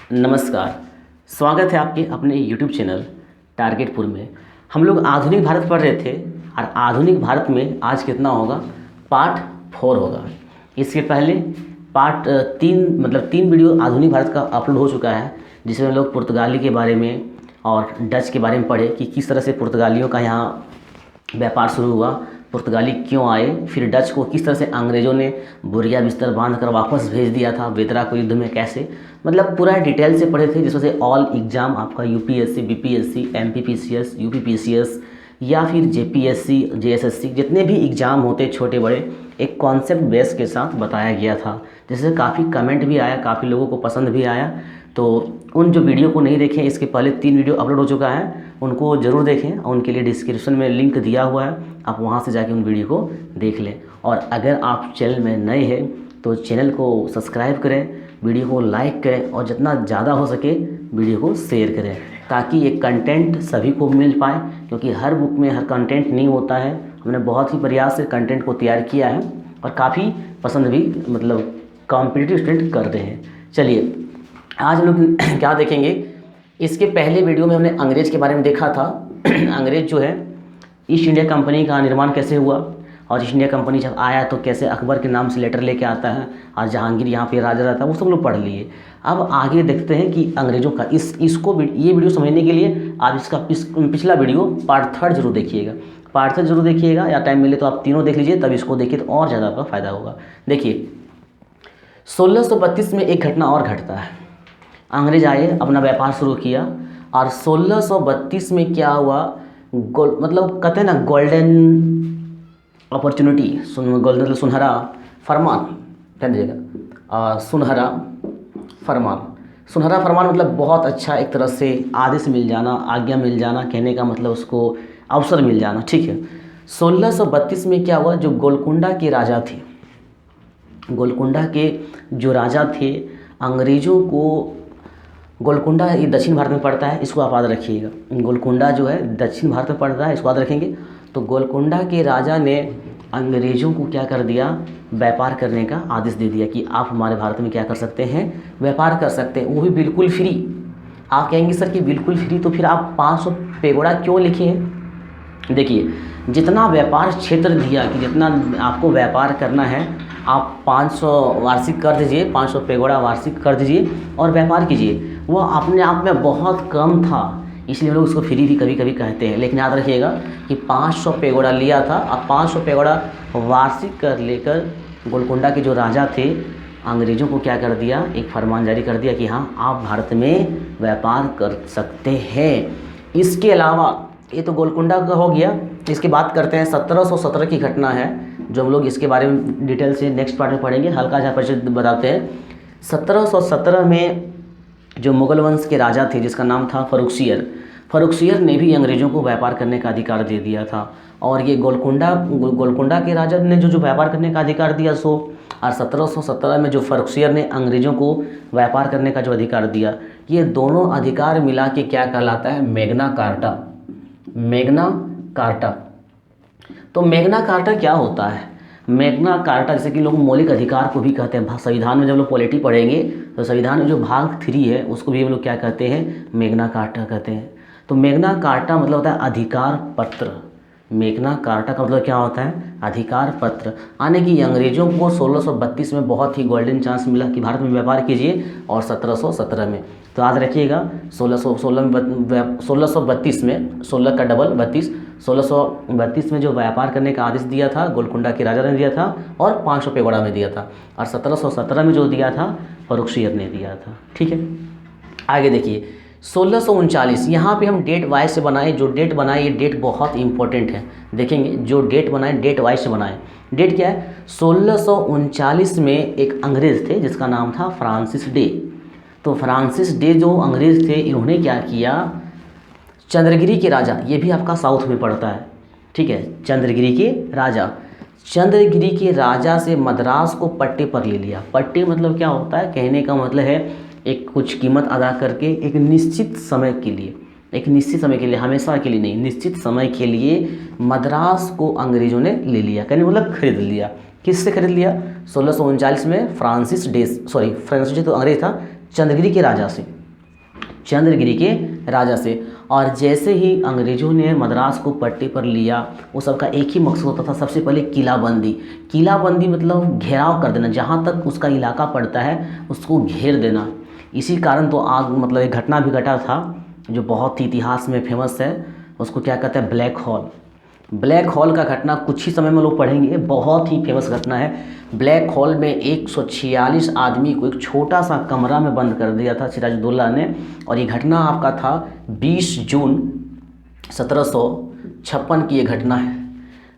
नमस्कार। स्वागत है आपके अपने YouTube चैनल टारगेटपुर में। हम लोग आधुनिक भारत पढ़ रहे थे और आधुनिक भारत में आज कितना होगा, पार्ट 4 होगा। इसके पहले पार्ट 3 मतलब 3 वीडियो आधुनिक भारत का अपलोड हो चुका है, जिसमें हम लोग पुर्तगाली के बारे में और डच के बारे में पढ़े कि किस तरह से पुर्तगालियों का यहाँ व्यापार शुरू हुआ, पुर्तगाली क्यों आए, फिर डच को किस तरह से अंग्रेज़ों ने बोरिया बिस्तर बांध कर वापस भेज दिया था वेदरा को युद्ध में, कैसे मतलब पूरा डिटेल से पढ़े थे, जिसमें से ऑल एग्ज़ाम आपका यूपीएससी, बीपीएससी, एमपीपीसीएस, यूपीपीसीएस या फिर जेपीएससी, जेएसएससी जितने भी एग्ज़ाम होते छोटे बड़े एक कॉन्सेप्ट बेस के साथ बताया गया था, जिससे काफ़ी कमेंट भी आया, काफ़ी लोगों को पसंद भी आया। तो उन जो वीडियो को नहीं देखें, इसके पहले 3 वीडियो अपलोड हो चुका है, उनको ज़रूर देखें और उनके लिए डिस्क्रिप्शन में लिंक दिया हुआ है, आप वहां से जाके उन वीडियो को देख लें। और अगर आप चैनल में नए हैं तो चैनल को सब्सक्राइब करें, वीडियो को लाइक करें और जितना ज़्यादा हो सके वीडियो को शेयर करें, ताकि ये कंटेंट सभी को मिल पाए, क्योंकि हर बुक में हर कंटेंट नहीं होता है। हमने बहुत ही प्रयास से कंटेंट को तैयार किया है और काफ़ी पसंद भी मतलब कॉम्पिटिटिव स्टूडेंट करते हैं। चलिए आज हम लोग क्या देखेंगे, इसके पहले वीडियो में हमने अंग्रेज़ के बारे में देखा था। अंग्रेज़ जो है ईस्ट इंडिया कंपनी का निर्माण कैसे हुआ, और ईस्ट इंडिया कंपनी जब आया तो कैसे अकबर के नाम से लेटर लेके आता है और जहांगीर यहाँ पे राजा रहता है, वो सब लोग पढ़ लिए। अब आगे देखते हैं कि अंग्रेज़ों का ये वीडियो समझने के लिए आप इसका पिछला वीडियो पार्ट 3 जरूर देखिएगा। पार्ट 3 जरूर देखिएगा, या टाइम मिले तो आप तीनों देख लीजिए, तब इसको देखिए तो और ज़्यादा आपका फ़ायदा होगा। देखिए 1632 में एक घटना और घटता है। अंग्रेज आए, अपना व्यापार शुरू किया और 1632 में क्या हुआ, मतलब कहते हैं ना गोल्डन अपॉर्चुनिटी, गोल्डन सुनहरा फरमान, ध्यान दीजिएगा, सुनहरा फरमान मतलब बहुत अच्छा, एक तरह से आदेश मिल जाना, आज्ञा मिल जाना, कहने का मतलब उसको अवसर मिल जाना, ठीक है। 1632 में क्या हुआ, जो गोलकुंडा के राजा थे, गोलकुंडा के जो राजा थे, अंग्रेज़ों को, गोलकुंडा ये दक्षिण भारत में पड़ता है, इसको आप याद रखिएगा। गोलकुंडा जो है दक्षिण भारत में पड़ता है, इसको याद रखेंगे। तो गोलकुंडा के राजा ने अंग्रेज़ों को क्या कर दिया, व्यापार करने का आदेश दे दिया कि आप हमारे भारत में क्या कर सकते हैं, व्यापार कर सकते हैं, वो भी बिल्कुल फ्री। आप कहेंगे सर कि बिल्कुल फ्री, तो फिर आप 500 पेगोड़ा क्यों लिखे हैं। देखिए जितना व्यापार क्षेत्र दिया कि जितना आपको व्यापार करना है, आप 500 वार्षिक कर दीजिए, 500 पेगोड़ा वार्षिक कर दीजिए और व्यापार कीजिए, वह अपने आप में बहुत कम था, इसलिए लोग उसको फ्री भी कभी कभी कहते हैं। लेकिन याद रखिएगा कि 500 पेगोड़ा लिया था, अब 500 पेगोड़ा वार्षिक कर लेकर गोलकुंडा के जो राजा थे, अंग्रेज़ों को क्या कर दिया, एक फरमान जारी कर दिया कि हाँ आप भारत में व्यापार कर सकते हैं। इसके अलावा ये तो गोलकुंडा का हो गया, इसकी बात करते हैं 1717 की घटना है, जो हम लोग इसके बारे में डिटेल से नेक्स्ट पार्ट में पढ़ेंगे, हल्का सा परिचय बताते हैं। 1717 में जो मुगल वंश के राजा थे, जिसका नाम था फर्रुखसियर ने भी अंग्रेज़ों को व्यापार करने का अधिकार दे दिया था। और ये गोलकुंडा के राजा ने जो व्यापार करने का अधिकार दिया, सो और 1717 में जो फर्रुखसियर ने अंग्रेज़ों को व्यापार करने का जो अधिकार दिया, ये दोनों अधिकार मिला के क्या कहलाता है, मैग्ना कार्टा। तो मैग्ना कार्टा क्या होता है, मैग्ना कार्टा जैसे कि लोग मौलिक अधिकार को भी कहते हैं। संविधान में जब लोग पॉलिटी पढ़ेंगे तो संविधान में जो भाग 3 है उसको भी हम लोग क्या कहते हैं, मैग्ना कार्टा कहते हैं। तो मैग्ना कार्टा मतलब होता है अधिकार पत्र। मैग्ना कार्टा का मतलब क्या होता है, अधिकार पत्र। यानी कि अंग्रेज़ों को 1632 में बहुत ही गोल्डन चांस मिला कि भारत में व्यापार कीजिए, और 1717 में, तो याद रखिएगा 1632 में 16 का डबल 32, 1632 में जो व्यापार करने का आदेश दिया था गोलकुंडा के राजा ने दिया था और 500 पेगोड़ा में दिया था, और 1717 में जो दिया था फर्रुखसियर ने दिया था, ठीक है। आगे देखिए 1639, यहाँ पे हम डेट वाइज से बनाए, जो डेट बनाए ये डेट बहुत इंपॉर्टेंट है, देखेंगे जो डेट बनाए डेट वाइज से बनाए। डेट क्या है, 1639 में एक अंग्रेज़ थे जिसका नाम था फ्रांसिस डे। तो फ्रांसिस डे जो अंग्रेज़ थे, इन्होंने क्या किया, चंद्रगिरी के राजा, ये भी आपका साउथ में पड़ता है, ठीक है, चंद्रगिरी के राजा से मद्रास को पट्टे पर ले लिया। पट्टे मतलब क्या होता है, कहने का मतलब है एक कुछ कीमत अदा करके एक निश्चित समय के लिए, हमेशा के लिए नहीं, निश्चित समय के लिए मद्रास को अंग्रेज़ों ने ले लिया, कहने मतलब खरीद लिया। किससे खरीद लिया, 1639 में फ्रांसिस डे तो अंग्रेज़ था, चंद्रगिरी के राजा से, चंद्रगिरी के राजा से। और जैसे ही अंग्रेज़ों ने मद्रास को पट्टे पर लिया, वो सबका एक ही मकसद होता था, सबसे पहले किलाबंदी। किलाबंदी मतलब घेराव कर देना, जहाँ तक उसका इलाका पड़ता है उसको घेर देना। इसी कारण तो आग मतलब एक घटना भी घटा था जो बहुत ही इतिहास में फेमस है, उसको क्या कहते हैं, ब्लैक होल। ब्लैक होल का घटना कुछ ही समय में लोग पढ़ेंगे, बहुत ही फेमस घटना है। ब्लैक होल में 146 आदमी को एक छोटा सा कमरा में बंद कर दिया था सिराजुद्दौला ने। और ये घटना आपका था 20 जून 1756 की ये घटना है।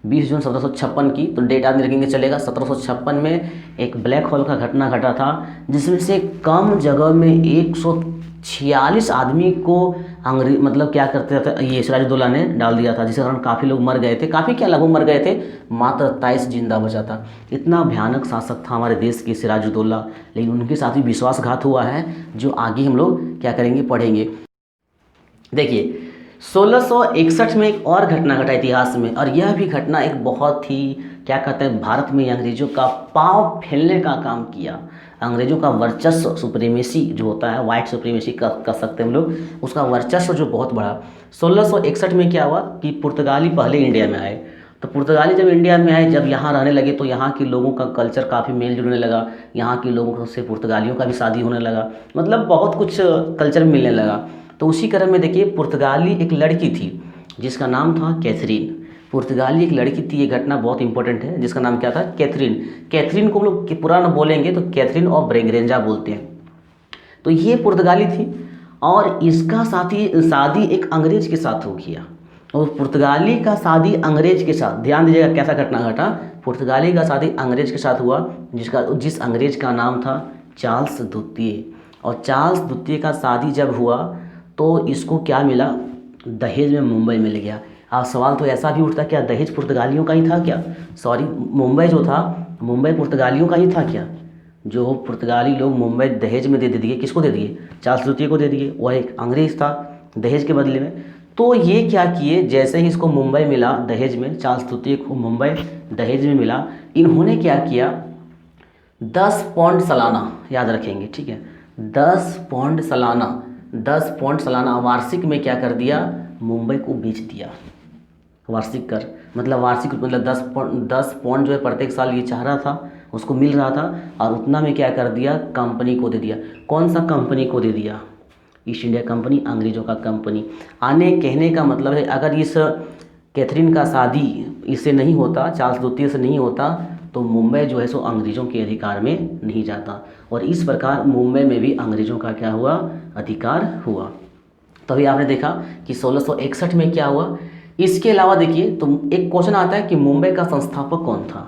20 जून 1756 की, तो डेट याद रखेंगे चलेगा। 1756 में एक ब्लैक होल का घटना घटा था, जिसमें से कम जगह में 146 आदमी को अंग्रेज मतलब क्या करते थे, ये सिराजुद्दौला ने डाल दिया था, जिसके कारण काफ़ी लोग मर गए थे। काफ़ी क्या, लगभग मर गए थे, मात्र 23 जिंदा बचा था। इतना भयानक शासक था हमारे देश के सिराजुद्दौला, लेकिन उनके साथ भी विश्वासघात हुआ है, जो आगे हम लोग क्या करेंगे, पढ़ेंगे। देखिए 1661 में एक और घटना घटा इतिहास में, और यह भी घटना एक बहुत ही क्या कहते हैं, भारत में अंग्रेज़ों का पांव फैलने का काम किया। अंग्रेज़ों का वर्चस्व, सुप्रीमेसी जो होता है, वाइट सुप्रीमेसी कह सकते हैं हम लोग, उसका वर्चस्व जो बहुत बढ़ा। 1661 में क्या हुआ कि पुर्तगाली पहले इंडिया में आए। तो पुर्तगाली जब इंडिया में आए, जब यहाँ रहने लगे, तो यहाँ के लोगों का कल्चर काफ़ी मेल जुलने लगा। यहाँ के लोगों से पुर्तगालियों का भी शादी होने लगा, मतलब बहुत कुछ कल्चर मिलने लगा। तो उसी क्रम में देखिए, पुर्तगाली एक लड़की थी जिसका नाम था कैथरीन। पुर्तगाली एक लड़की थी, ये घटना बहुत इंपॉर्टेंट है, जिसका नाम क्या था, कैथरीन। कैथरीन को हम लोग पुराना बोलेंगे तो कैथरीन ऑफ ब्रेगरेंजा बोलते हैं। तो ये पुर्तगाली थी और इसका शादी एक अंग्रेज के साथ हो गया। और पुर्तगाली का शादी अंग्रेज के साथ, ध्यान दीजिएगा कैसा घटना घटा। पुर्तगाली का शादी अंग्रेज के साथ हुआ, जिस अंग्रेज का नाम था चार्ल्स द्वितीय। और चार्ल्स द्वितीय का शादी जब हुआ तो इसको क्या मिला, दहेज में मुंबई मिल गया। अब सवाल तो ऐसा भी उठता, क्या दहेज पुर्तगालियों का ही था क्या, सॉरी मुंबई जो था, मुंबई पुर्तगालियों का ही था क्या। जो पुर्तगाली लोग मुंबई दहेज में दे दिए, किसको दे दिए, चार्ल्स द्वितीय को दे दिए। वह एक अंग्रेज था दहेज के बदले में। तो ये क्या किए, जैसे ही इसको मुंबई मिला दहेज में, चार्ल्स द्वितीय को मुंबई दहेज में मिला, इन्होंने क्या किया, 10 पौंड सालाना, याद रखेंगे ठीक है, 10 पौंड सालाना, 10 पौंड सालाना वार्षिक में क्या कर दिया, मुंबई को बेच दिया। वार्षिक कर मतलब वार्षिक मतलब 10 पौंड जो है प्रत्येक साल ये चाह रहा था, उसको मिल रहा था, और उतना में क्या कर दिया, कंपनी को दे दिया। कौन सा कंपनी को दे दिया, ईस्ट इंडिया कंपनी, अंग्रेजों का कंपनी। आने कहने का मतलब है, अगर इस कैथरीन का शादी इससे नहीं होता, चार्ल्स द्वितीय से नहीं होता, तो मुंबई जो है सो अंग्रेज़ों के अधिकार में नहीं जाता। और इस प्रकार मुंबई में भी अंग्रेज़ों का क्या हुआ, अधिकार हुआ। तभी आपने देखा कि 1661 में क्या हुआ। इसके अलावा देखिए, तो एक क्वेश्चन आता है कि मुंबई का संस्थापक कौन था,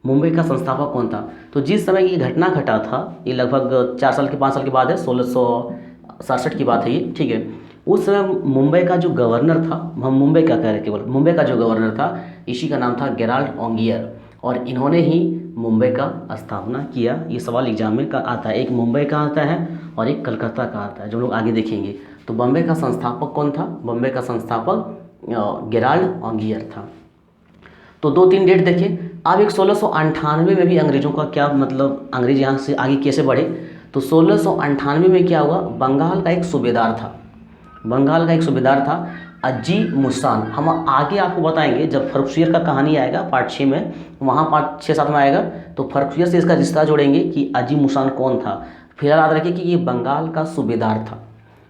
मुंबई का संस्थापक कौन था। तो जिस समय ये घटना घटा था, ये लगभग 5 साल के बाद है, 1667 की बात है ये, ठीक है। उस समय मुंबई का जो गवर्नर था, हम मुंबई का कह रहे केवल, मुंबई का जो गवर्नर था, इसी का नाम था गेराल्ड ओंगियर, और इन्होंने ही मुंबई का स्थापना किया। ये सवाल एग्जाम में का आता है, एक मुंबई का आता है और एक कलकत्ता का आता है, जो लोग आगे देखेंगे। तो बम्बई का संस्थापक कौन था, बम्बई का संस्थापक गेराल्ड ओंगियर था। तो 2-3 डेट देखें। अब एक 1698 में भी अंग्रेज़ों का क्या मतलब, अंग्रेज यहाँ से आगे कैसे बढ़े। तो 1698 में क्या हुआ, बंगाल का एक सूबेदार था, बंगाल का एक सूबेदार था अजी मुसान। हम आगे आपको बताएंगे, जब फर्रुखसियर का कहानी आएगा पार्ट 6 में, वहाँ पार्ट 6-7 में आएगा, तो फर्रुखसियर से इसका रिश्ता जोड़ेंगे कि अजी मुसान कौन था। फिलहाल याद रखिए कि ये बंगाल का सूबेदार था।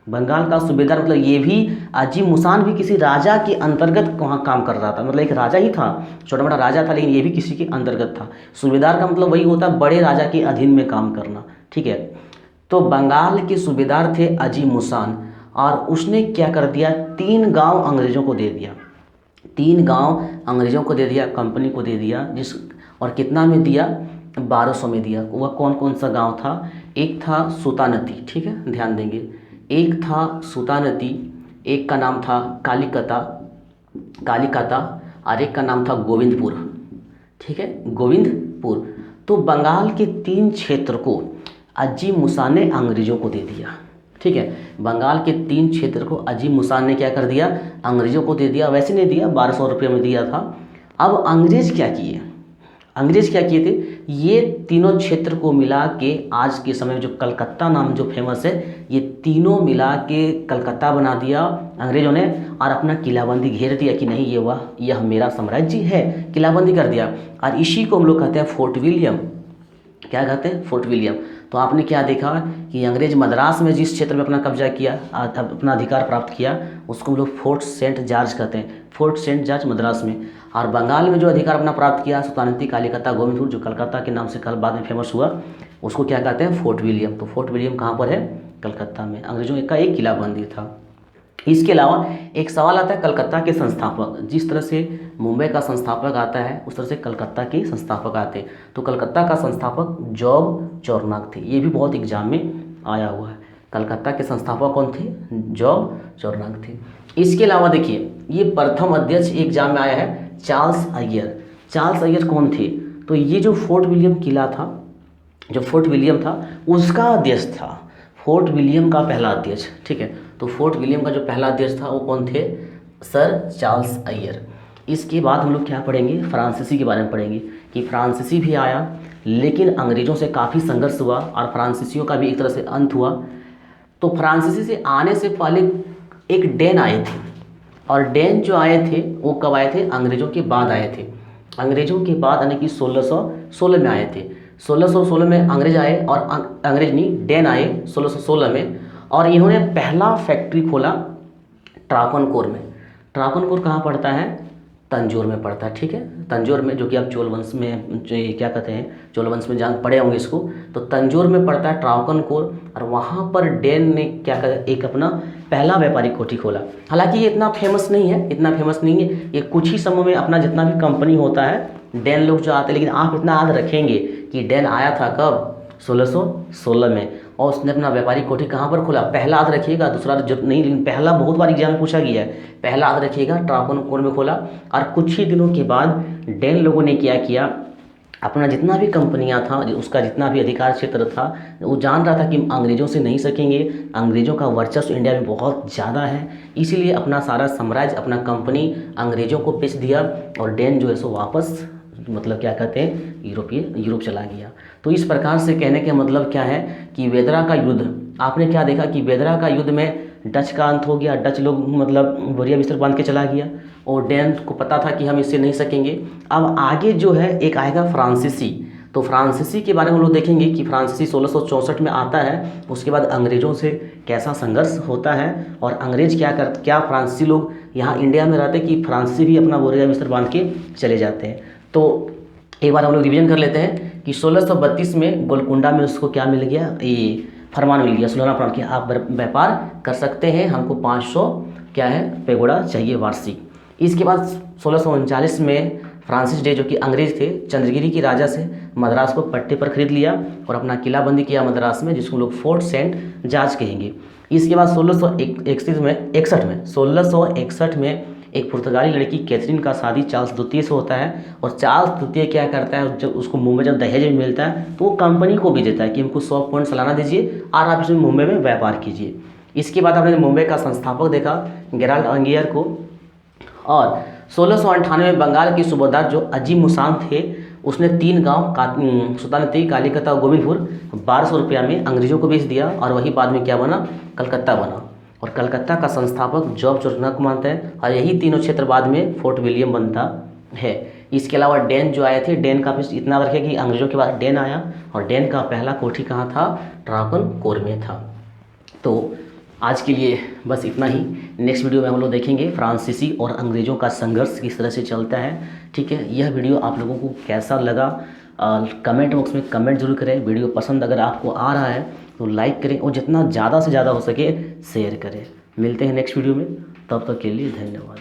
बंगाल का सूबेदार मतलब ये भी, अजी मुसान भी किसी राजा के अंतर्गत वहाँ काम कर रहा था, मतलब एक राजा ही था, छोटा मोटा राजा था, लेकिन ये भी किसी के अंतर्गत था। सूबेदार का मतलब वही होता है, बड़े राजा के अधीन में काम करना, ठीक है। तो बंगाल के सूबेदार थे अजी मुसान, और उसने क्या कर दिया, 3 गांव अंग्रेज़ों को दे दिया, 3 गांव अंग्रेज़ों को दे दिया, कंपनी को दे दिया। और कितना में दिया, 1200 में दिया। वह कौन कौन सा गांव था, एक था सूतानदी, ठीक है ध्यान देंगे, एक था सूतानदी, एक का नाम था कालिकता, और एक का नाम था गोविंदपुर, ठीक है, गोविंदपुर। तो बंगाल के 3 क्षेत्र को अजी मुसान ने अंग्रेज़ों को दे दिया, ठीक है। बंगाल के 3 क्षेत्र को अजी मुसान ने क्या कर दिया, अंग्रेज़ों को दे दिया। वैसे नहीं दिया, 1200 रुपये में दिया था। अब अंग्रेज़ क्या किए, अंग्रेज क्या किए थे, ये तीनों क्षेत्र को मिला के आज के समय में जो कलकत्ता नाम जो फेमस है, ये तीनों मिला के कलकत्ता बना दिया अंग्रेजों ने, और अपना किलाबंदी घेर दिया कि नहीं यह मेरा साम्राज्य है, किलाबंदी कर दिया। और इसी को हम लोग कहते हैं फोर्ट विलियम। क्या कहते हैं, फोर्ट विलियम। तो आपने क्या देखा कि अंग्रेज मद्रास में जिस क्षेत्र में अपना कब्जा किया, अपना अधिकार प्राप्त किया, उसको हम लोग फोर्ट सेंट जॉर्ज कहते हैं, फोर्ट सेंट जॉर्ज मद्रास में। और बंगाल में जो अधिकार अपना प्राप्त किया सुल्तानती कालीकता गोविंदपुर, जो कलकत्ता के नाम से कल बाद में फेमस हुआ, उसको क्या कहते हैं, फोर्ट विलियम। तो फोर्ट विलियम कहाँ पर है, कलकत्ता में। अंग्रेजों का एक किलाबंदी था। इसके अलावा एक सवाल आता है, कलकत्ता के संस्थापक, जिस तरह से मुंबई का संस्थापक आता है उस तरह से कलकत्ता के संस्थापक आते हैं। तो कलकत्ता का संस्थापक जॉब चौरनाक थे, ये भी बहुत एग्जाम में आया हुआ है। कलकत्ता के संस्थापक कौन थे, जॉब चौरनाक थे। इसके अलावा देखिए, ये प्रथम अध्यक्ष एग्जाम में आया है, चार्ल्स अय्यर। चार्ल्स अय्यर कौन थे, तो ये जो फोर्ट विलियम किला था, जो फोर्ट विलियम था उसका अध्यक्ष था, फोर्ट विलियम का पहला अध्यक्ष। ठीक है, तो फोर्ट विलियम का जो पहला अध्यक्ष था वो कौन थे, सर चार्ल्स अय्यर। इसके बाद हम लोग क्या पढ़ेंगे, फ्रांसीसी के बारे में पढ़ेंगे कि फ्रांसीसी भी आया, लेकिन अंग्रेज़ों से काफ़ी संघर्ष हुआ और फ्रांसीसियों का भी एक तरह से अंत हुआ। तो फ्रांसीसी से आने से पहले एक डैन आए थे, और डैन जो आए थे वो कब आए थे, अंग्रेज़ों के बाद आए थे। अंग्रेज़ों के बाद यानी कि 1616 में आए थे। 1616 में अंग्रेज आए, और अंग्रेज नहीं, डैन आए 1616 में, और इन्होंने पहला फैक्ट्री खोला ट्रावनकोर में। ट्रावनकोर कहाँ पड़ता है, तंजौर में पड़ता है। ठीक है, तंजौर में, जो कि आप चोल वंश में जो क्या कहते हैं, चोल वंश में जान पढ़े होंगे इसको, तो तंजौर में पड़ता है ट्रावनकोर। और वहाँ पर डैन ने क्या कहा, एक अपना पहला व्यापारिक कोठी खोला। हालांकि ये इतना फेमस नहीं है, इतना फेमस नहीं है, ये कुछ ही समय में अपना जितना भी कंपनी होता है डैन लोग जो आते हैं। लेकिन आप इतना याद रखेंगे कि डैन आया था कब, 1616 में, और उसने अपना व्यापारिक कोठी कहाँ पर खोला, पहला याद रखिएगा, दूसरा जो नहीं, लेकिन पहला बहुत बार एग्जाम में पूछा गया है, पहला याद रखिएगा, ट्रावनकोर में खोला। और कुछ ही दिनों के बाद डैन लोगों ने क्या किया, अपना जितना भी कंपनियां था, उसका जितना भी अधिकार क्षेत्र था, वो जान रहा था कि अंग्रेज़ों से नहीं सकेंगे, अंग्रेज़ों का वर्चस्व इंडिया में बहुत ज़्यादा है, इसीलिए अपना सारा साम्राज्य, अपना कंपनी अंग्रेज़ों को बेच दिया, और डैन जो है सो वापस मतलब क्या कहते हैं, यूरोप चला गया। तो इस प्रकार से कहने का मतलब क्या है कि वेदरा का युद्ध, आपने क्या देखा कि वेदरा का युद्ध में डच का अंत हो गया, डच लोग मतलब बोरिया बिस्तर बांध के चला गया, और डैन को पता था कि हम इससे नहीं सकेंगे। अब आगे जो है एक आएगा फ्रांसीसी। तो फ्रांसीसी के बारे में हम लोग देखेंगे कि फ्रांसीसी 1664 में आता है, उसके बाद अंग्रेज़ों से कैसा संघर्ष होता है, और अंग्रेज क्या फ्रांसीसी लोग यहाँ इंडिया में रहते कि फ्रांसीसी भी अपना बोरिया बिस्तर बांध के चले जाते हैं। तो एक बार हम लोग रिवीजन कर लेते हैं कि 1632 में गोलकुंडा में उसको क्या मिल गया, ये फरमान मिल गया, सुलहना फरमान, कि आप व्यापार कर सकते हैं, हमको 500 क्या है पेगोडा चाहिए वार्षिक। इसके बाद 1639 में फ्रांसिस डे, जो कि अंग्रेज थे, चंद्रगिरी की राजा से मद्रास को पट्टे पर खरीद लिया और अपना किलाबंदी किया मद्रास में, जिसको लोग फोर्ट सेंट जॉर्ज कहेंगे। इसके बाद 1661 में एक पुर्तगाली लड़की कैथरीन का शादी चार्ल्स द्वितीय से होता है, और चार्ल्स द्वितीय क्या करता है, जब उसको मुंबई जब दहेज में मिलता है तो वो कंपनी को भी देता है कि हमको 100 पॉइंट सालाना दीजिए और आप इसमें मुंबई में व्यापार कीजिए। इसके बाद आपने मुंबई का संस्थापक देखा गेराल्ड अंगियर को, और 1698 में बंगाल के सूबेदार जो अजीम मुसान थे, उसने 3 गांव सुल्तानती कालीकता गोविंदपुर 1200 रुपया में अंग्रेजों को बेच दिया, और वही बाद में क्या बना, कलकत्ता बना। और कलकत्ता का संस्थापक जॉब चौरनाक मानते हैं, और यही तीनों क्षेत्र बाद में फोर्ट विलियम बनता है। इसके अलावा डैन जो आए थे, डैन का भी इतना रखे कि अंग्रेजों के बाद डैन आया, और डैन का पहला कोठी कहाँ था, ट्रावनकोर में था। तो आज के लिए बस इतना ही। नेक्स्ट वीडियो में हम लोग देखेंगे फ्रांसीसी और अंग्रेज़ों का संघर्ष किस तरह से चलता है। ठीक है, यह वीडियो आप लोगों को कैसा लगा कमेंट बॉक्स में कमेंट जरूर करें। वीडियो पसंद अगर आपको आ रहा है तो लाइक करें, और जितना ज़्यादा से ज़्यादा हो सके शेयर करें। मिलते हैं नेक्स्ट वीडियो में, तब तक के लिए धन्यवाद।